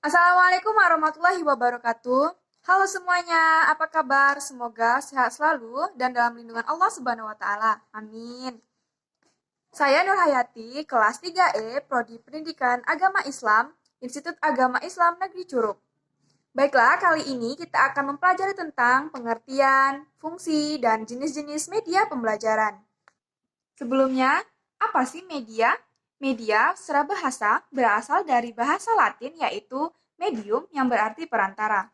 Assalamualaikum warahmatullahi wabarakatuh. Halo semuanya, apa kabar? Semoga sehat selalu dan dalam lindungan Allah Subhanahu wa taala. Amin. Saya Nur Hayati, kelas 3E, Prodi Pendidikan Agama Islam, Institut Agama Islam Negeri Curug. Baiklah, kali ini kita akan mempelajari tentang pengertian, fungsi, dan jenis-jenis media pembelajaran. Sebelumnya, apa sih media? Media secara bahasa berasal dari bahasa Latin yaitu medium yang berarti perantara.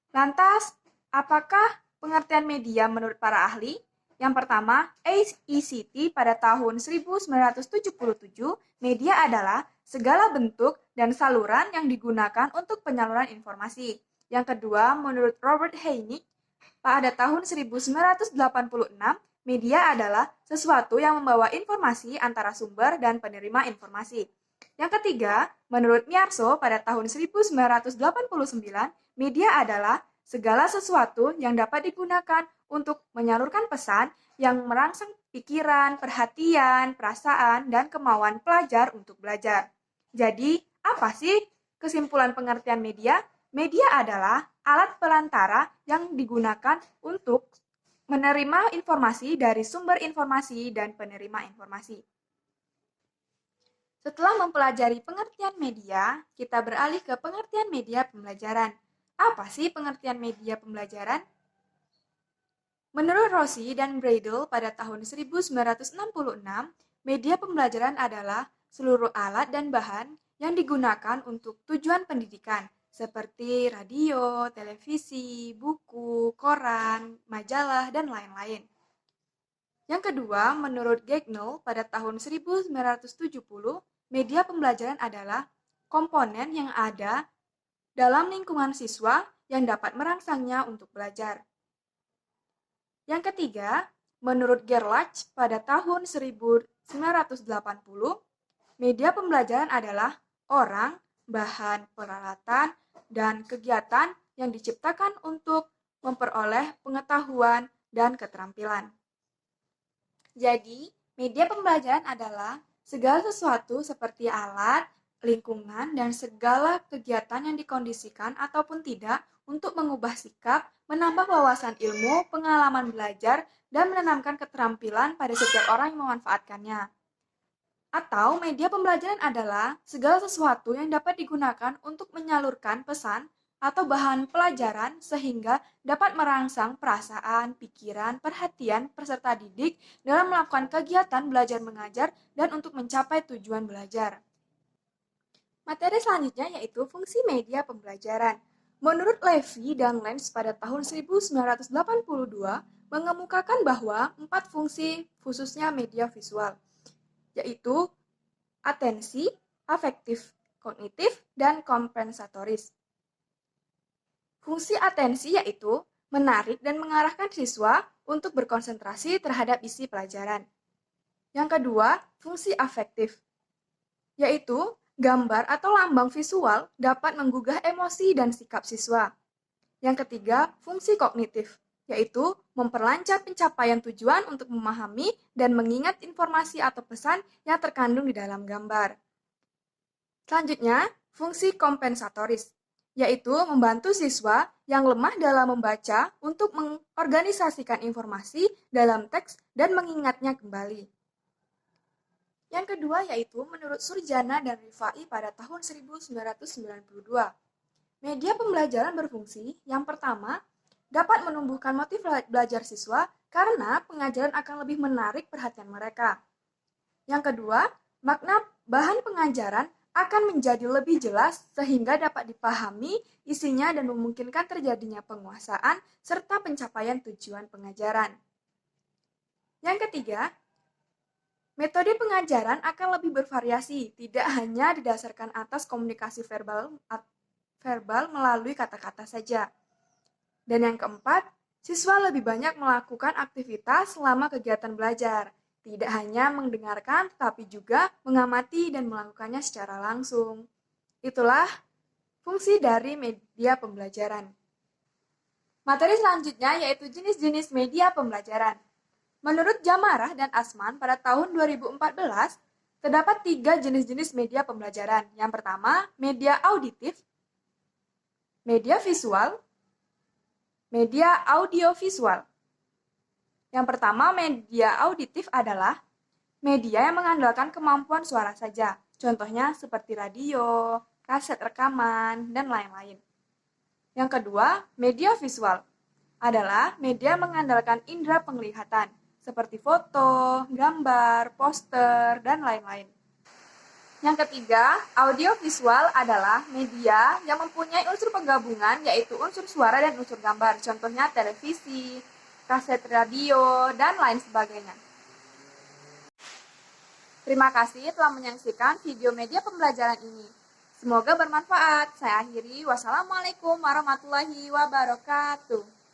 Lantas, apakah pengertian media menurut para ahli? Yang pertama, AECT pada tahun 1977, media adalah segala bentuk dan saluran yang digunakan untuk penyaluran informasi. Yang kedua, menurut Robert Heineck, pada tahun 1986, media adalah sesuatu yang membawa informasi antara sumber dan penerima informasi. Yang ketiga, menurut Miarso pada tahun 1989, media adalah segala sesuatu yang dapat digunakan untuk menyalurkan pesan yang merangsang pikiran, perhatian, perasaan, dan kemauan pelajar untuk belajar. Jadi, apa sih kesimpulan pengertian media? Media adalah alat pelantara yang digunakan untuk menerima informasi dari sumber informasi dan penerima informasi. Setelah mempelajari pengertian media, kita beralih ke pengertian media pembelajaran. Apa sih pengertian media pembelajaran? Menurut Rossi dan Bradle pada tahun 1966, media pembelajaran adalah seluruh alat dan bahan yang digunakan untuk tujuan pendidikan, seperti radio, televisi, buku, koran, majalah, dan lain-lain. Yang kedua, menurut Gagnell pada tahun 1970, media pembelajaran adalah komponen yang ada dalam lingkungan siswa yang dapat merangsangnya untuk belajar. Yang ketiga, menurut Gerlach pada tahun 1980, media pembelajaran adalah orang, bahan, peralatan, dan kegiatan yang diciptakan untuk memperoleh pengetahuan dan keterampilan. Jadi, media pembelajaran adalah segala sesuatu seperti alat, lingkungan, dan segala kegiatan yang dikondisikan ataupun tidak untuk mengubah sikap, menambah wawasan ilmu, pengalaman belajar, dan menanamkan keterampilan pada setiap orang yang memanfaatkannya. Atau media pembelajaran adalah segala sesuatu yang dapat digunakan untuk menyalurkan pesan atau bahan pelajaran sehingga dapat merangsang perasaan, pikiran, perhatian peserta didik dalam melakukan kegiatan belajar mengajar dan untuk mencapai tujuan belajar. Materi selanjutnya yaitu fungsi media pembelajaran. Menurut Levy dan Lenz pada tahun 1982 mengemukakan bahwa 4 fungsi khususnya media visual, yaitu atensi, afektif, kognitif, dan kompensatoris. Fungsi atensi yaitu menarik dan mengarahkan siswa untuk berkonsentrasi terhadap isi pelajaran. Yang kedua, fungsi afektif, yaitu gambar atau lambang visual dapat menggugah emosi dan sikap siswa. Yang ketiga, fungsi kognitif, yaitu memperlancar pencapaian tujuan untuk memahami dan mengingat informasi atau pesan yang terkandung di dalam gambar. Selanjutnya, fungsi kompensatoris, yaitu membantu siswa yang lemah dalam membaca untuk mengorganisasikan informasi dalam teks dan mengingatnya kembali. Yang kedua yaitu menurut Surjana dan Rifai pada tahun 1992. Media pembelajaran berfungsi, yang pertama, dapat menumbuhkan motif belajar siswa karena pengajaran akan lebih menarik perhatian mereka. Yang kedua, makna bahan pengajaran akan menjadi lebih jelas sehingga dapat dipahami isinya dan memungkinkan terjadinya penguasaan serta pencapaian tujuan pengajaran. Yang ketiga, metode pengajaran akan lebih bervariasi, tidak hanya didasarkan atas komunikasi verbal melalui kata-kata saja. Dan yang keempat, siswa lebih banyak melakukan aktivitas selama kegiatan belajar, tidak hanya mendengarkan tetapi juga mengamati dan melakukannya secara langsung. Itulah fungsi dari media pembelajaran. Materi selanjutnya yaitu jenis-jenis media pembelajaran. Menurut Jamarah dan Asman pada tahun 2014, terdapat 3 jenis-jenis media pembelajaran. Yang pertama, media auditif, Media visual, media audiovisual. Yang pertama, media auditif adalah media yang mengandalkan kemampuan suara saja. Contohnya seperti radio, kaset rekaman, dan lain-lain. Yang kedua, media visual adalah media yang mengandalkan indera penglihatan, seperti foto, gambar, poster, dan lain-lain. Yang ketiga, audiovisual adalah media yang mempunyai unsur penggabungan, yaitu unsur suara dan unsur gambar. Contohnya televisi, kaset radio, dan lain sebagainya. Terima kasih telah menyaksikan video media pembelajaran ini. Semoga bermanfaat. Saya akhiri. Wassalamualaikum warahmatullahi wabarakatuh.